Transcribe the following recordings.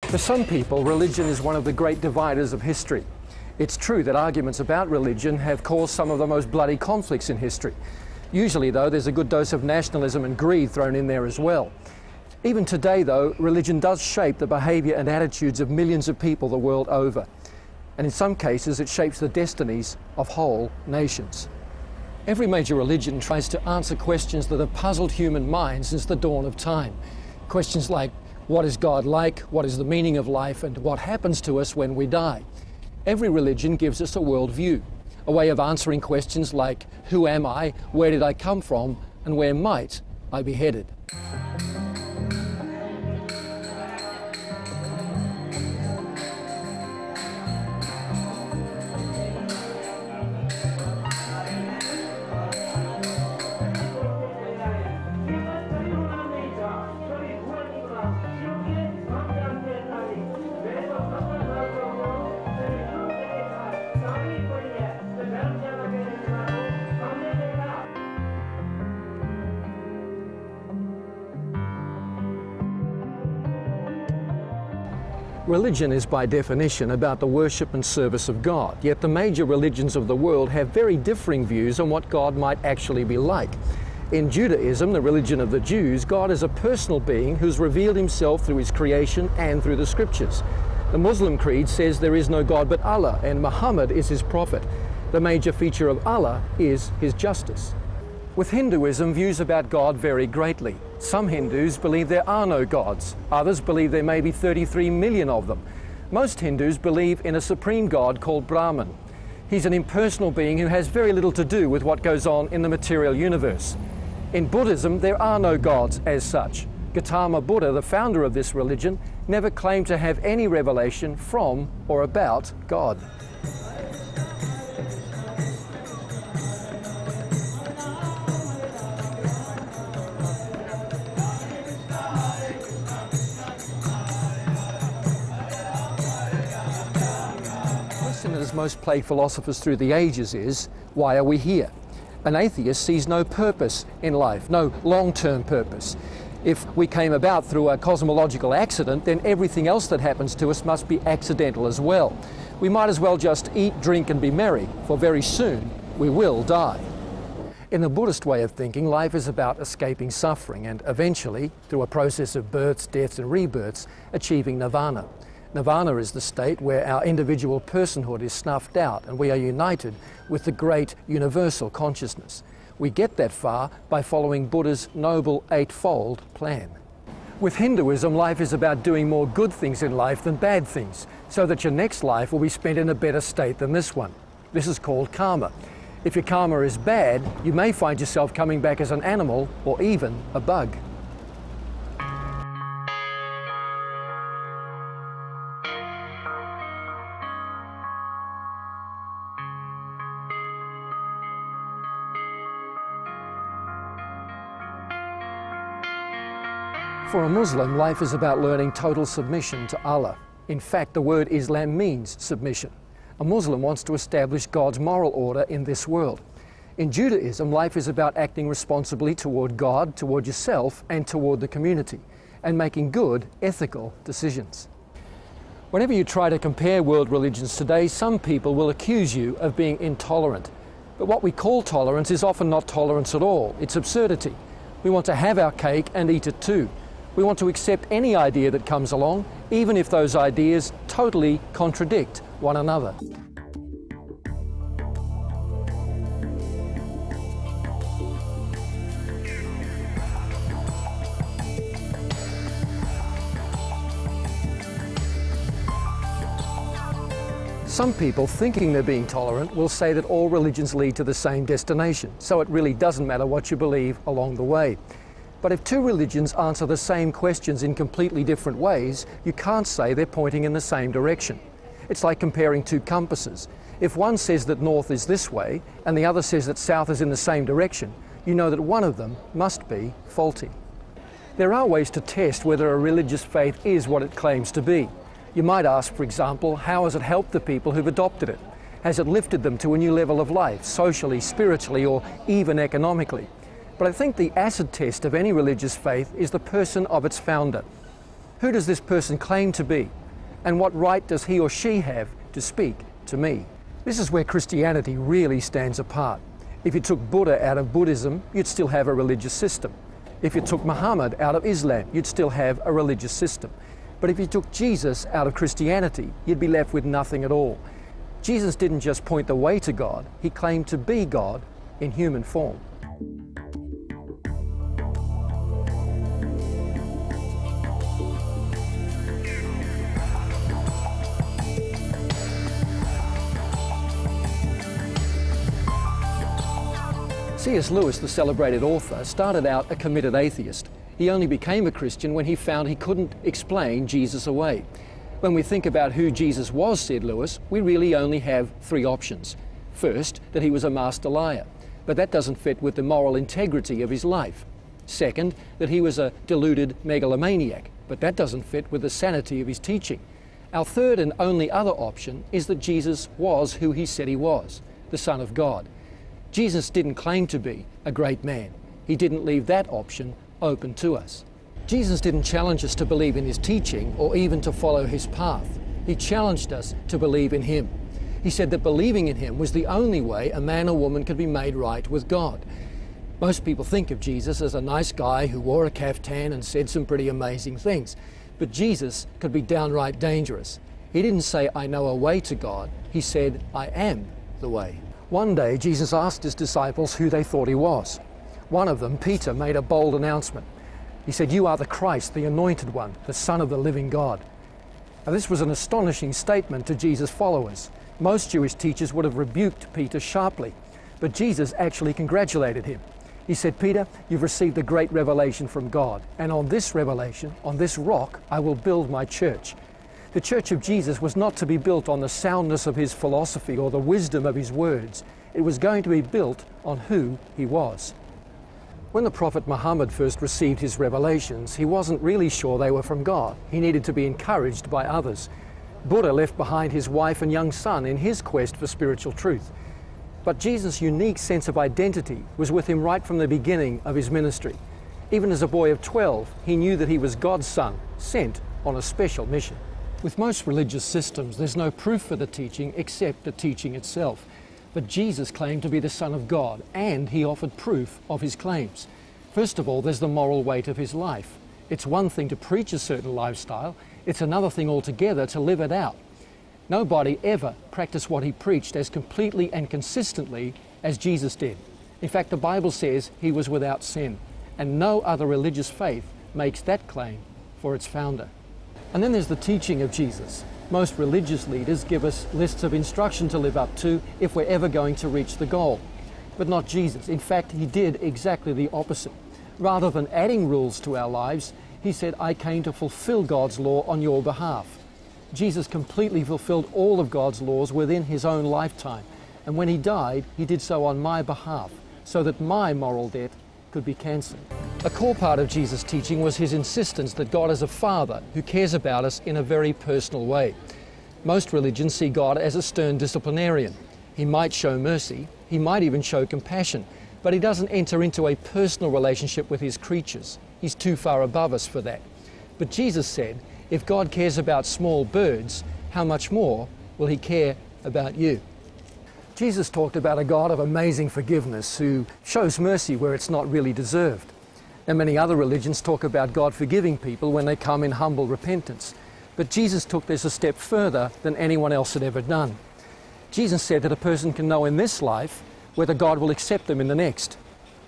For some people, religion is one of the great dividers of history. It's true that arguments about religion have caused some of the most bloody conflicts in history. Usually, though, there's a good dose of nationalism and greed thrown in there as well. Even today, though, religion does shape the behaviour and attitudes of millions of people the world over. And in some cases, it shapes the destinies of whole nations. Every major religion tries to answer questions that have puzzled human minds since the dawn of time. Questions like, what is God like? What is the meaning of life? And what happens to us when we die? Every religion gives us a worldview, a way of answering questions like, who am I? Where did I come from? And where might I be headed? Religion is by definition about the worship and service of God, yet the major religions of the world have very differing views on what God might actually be like. In Judaism, the religion of the Jews, God is a personal being who's revealed himself through his creation and through the scriptures. The Muslim creed says there is no God but Allah, and Muhammad is his prophet. The major feature of Allah is his justice. With Hinduism, views about God vary greatly. Some Hindus believe there are no gods. Others believe there may be 33 million of them. Most Hindus believe in a supreme God called Brahman. He's an impersonal being who has very little to do with what goes on in the material universe. In Buddhism, there are no gods as such. Gautama Buddha, the founder of this religion, never claimed to have any revelation from or about God. That has most plagued philosophers through the ages is, why are we here? An atheist sees no purpose in life, no long-term purpose. If we came about through a cosmological accident, then everything else that happens to us must be accidental as well. We might as well just eat, drink and be merry, for very soon we will die. In the Buddhist way of thinking, life is about escaping suffering and eventually, through a process of births, deaths and rebirths, achieving nirvana. Nirvana is the state where our individual personhood is snuffed out and we are united with the great universal consciousness. We get that far by following Buddha's noble eightfold plan. With Hinduism, life is about doing more good things in life than bad things, so that your next life will be spent in a better state than this one. This is called karma. If your karma is bad, you may find yourself coming back as an animal or even a bug. For a Muslim, life is about learning total submission to Allah. In fact, the word Islam means submission. A Muslim wants to establish God's moral order in this world. In Judaism, life is about acting responsibly toward God, toward yourself, and toward the community, and making good, ethical decisions. Whenever you try to compare world religions today, some people will accuse you of being intolerant. But what we call tolerance is often not tolerance at all. It's absurdity. We want to have our cake and eat it too. We want to accept any idea that comes along, even if those ideas totally contradict one another. Some people, thinking they're being tolerant, will say that all religions lead to the same destination, so it really doesn't matter what you believe along the way. But if two religions answer the same questions in completely different ways, you can't say they're pointing in the same direction. It's like comparing two compasses. If one says that north is this way, and the other says that south is in the same direction, you know that one of them must be faulty. There are ways to test whether a religious faith is what it claims to be. You might ask, for example, how has it helped the people who've adopted it? Has it lifted them to a new level of life, socially, spiritually, or even economically? But I think the acid test of any religious faith is the person of its founder. Who does this person claim to be? And what right does he or she have to speak to me? This is where Christianity really stands apart. If you took Buddha out of Buddhism, you'd still have a religious system. If you took Muhammad out of Islam, you'd still have a religious system. But if you took Jesus out of Christianity, you'd be left with nothing at all. Jesus didn't just point the way to God, he claimed to be God in human form. C.S. Lewis, the celebrated author, started out a committed atheist. He only became a Christian when he found he couldn't explain Jesus away. When we think about who Jesus was, said Lewis, we really only have three options. First, that he was a master liar, but that doesn't fit with the moral integrity of his life. Second, that he was a deluded megalomaniac, but that doesn't fit with the sanity of his teaching. Our third and only other option is that Jesus was who he said he was, the Son of God. Jesus didn't claim to be a great man. He didn't leave that option open to us. Jesus didn't challenge us to believe in his teaching or even to follow his path. He challenged us to believe in him. He said that believing in him was the only way a man or woman could be made right with God. Most people think of Jesus as a nice guy who wore a caftan and said some pretty amazing things. But Jesus could be downright dangerous. He didn't say, "I know a way to God." He said, "I am the way." One day, Jesus asked his disciples who they thought he was. One of them, Peter, made a bold announcement. He said, "You are the Christ, the Anointed One, the Son of the living God." Now, this was an astonishing statement to Jesus' followers. Most Jewish teachers would have rebuked Peter sharply, but Jesus actually congratulated him. He said, "Peter, you've received a great revelation from God, and on this revelation, on this rock, I will build my church." The church of Jesus was not to be built on the soundness of his philosophy or the wisdom of his words. It was going to be built on who he was. When the prophet Muhammad first received his revelations, he wasn't really sure they were from God. He needed to be encouraged by others. Buddha left behind his wife and young son in his quest for spiritual truth. But Jesus' unique sense of identity was with him right from the beginning of his ministry. Even as a boy of 12, he knew that he was God's son, sent on a special mission. With most religious systems, there's no proof for the teaching except the teaching itself. But Jesus claimed to be the Son of God, and he offered proof of his claims. First of all, there's the moral weight of his life. It's one thing to preach a certain lifestyle, it's another thing altogether to live it out. Nobody ever practiced what he preached as completely and consistently as Jesus did. In fact, the Bible says he was without sin, and no other religious faith makes that claim for its founder. And then there's the teaching of Jesus. Most religious leaders give us lists of instruction to live up to if we're ever going to reach the goal. But not Jesus. In fact, he did exactly the opposite. Rather than adding rules to our lives, he said, "I came to fulfill God's law on your behalf." Jesus completely fulfilled all of God's laws within his own lifetime. And when he died, he did so on my behalf, so that my moral debt could be cancelled. A core part of Jesus' teaching was his insistence that God is a father who cares about us in a very personal way. Most religions see God as a stern disciplinarian. He might show mercy, he might even show compassion, but he doesn't enter into a personal relationship with his creatures. He's too far above us for that. But Jesus said, if God cares about small birds, how much more will he care about you? Jesus talked about a God of amazing forgiveness who shows mercy where it's not really deserved. And many other religions talk about God forgiving people when they come in humble repentance. But Jesus took this a step further than anyone else had ever done. Jesus said that a person can know in this life whether God will accept them in the next.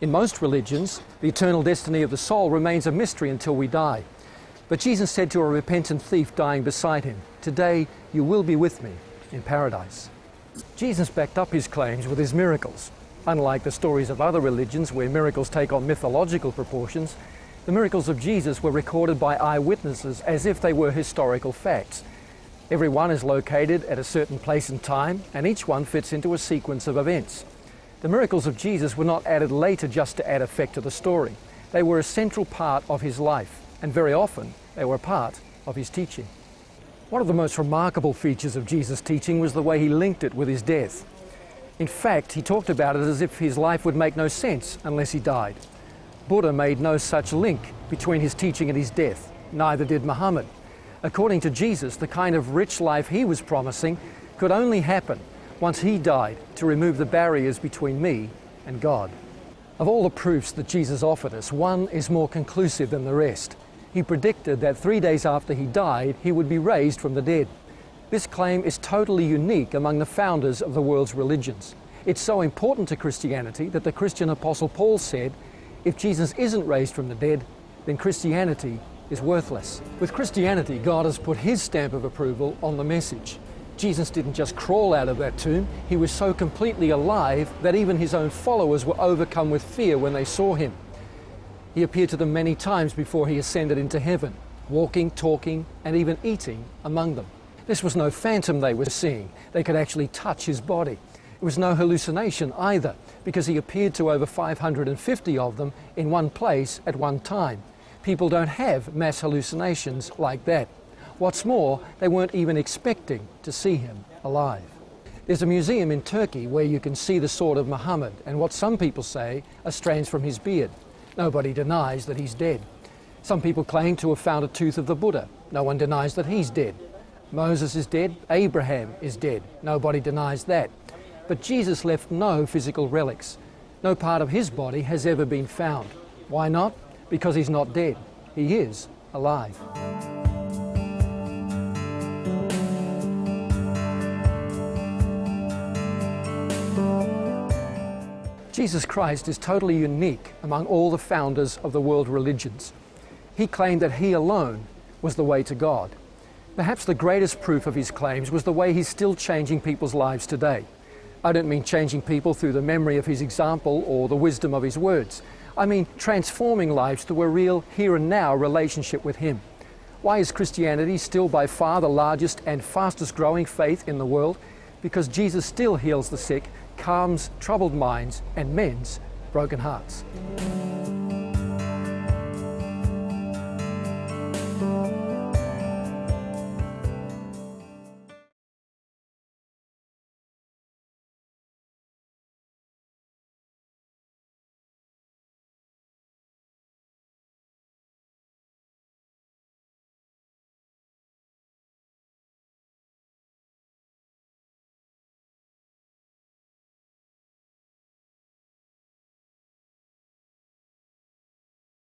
In most religions, the eternal destiny of the soul remains a mystery until we die. But Jesus said to a repentant thief dying beside him, "Today you will be with me in paradise." Jesus backed up his claims with his miracles. Unlike the stories of other religions where miracles take on mythological proportions, the miracles of Jesus were recorded by eyewitnesses as if they were historical facts. Every one is located at a certain place and time, and each one fits into a sequence of events. The miracles of Jesus were not added later just to add effect to the story. They were a central part of his life, and very often they were part of his teaching. One of the most remarkable features of Jesus' teaching was the way he linked it with his death. In fact, he talked about it as if his life would make no sense unless he died. Buddha made no such link between his teaching and his death. neither did Muhammad. According to Jesus, the kind of rich life he was promising could only happen once he died to remove the barriers between me and God. Of all the proofs that Jesus offered us, one is more conclusive than the rest. He predicted that 3 days after he died, he would be raised from the dead. This claim is totally unique among the founders of the world's religions. It's so important to Christianity that the Christian apostle Paul said, if Jesus isn't raised from the dead, then Christianity is worthless. With Christianity, God has put his stamp of approval on the message. Jesus didn't just crawl out of that tomb, he was so completely alive that even his own followers were overcome with fear when they saw him. He appeared to them many times before he ascended into heaven, walking, talking, and even eating among them. This was no phantom they were seeing. They could actually touch his body. It was no hallucination either, because he appeared to over 550 of them in one place at one time. People don't have mass hallucinations like that. What's more, they weren't even expecting to see him alive. There's a museum in Turkey where you can see the sword of Muhammad and what some people say are strands from his beard. Nobody denies that he's dead. Some people claim to have found a tooth of the Buddha. No one denies that he's dead. Moses is dead. Abraham is dead. Nobody denies that. But Jesus left no physical relics. No part of his body has ever been found. Why not? Because he's not dead. He is alive. Jesus Christ is totally unique among all the founders of the world religions. He claimed that he alone was the way to God. Perhaps the greatest proof of his claims was the way he's still changing people's lives today. I don't mean changing people through the memory of his example or the wisdom of his words. I mean transforming lives to a real here and now relationship with him. Why is Christianity still by far the largest and fastest growing faith in the world? Because Jesus still heals the sick, calms troubled minds, and mends broken hearts.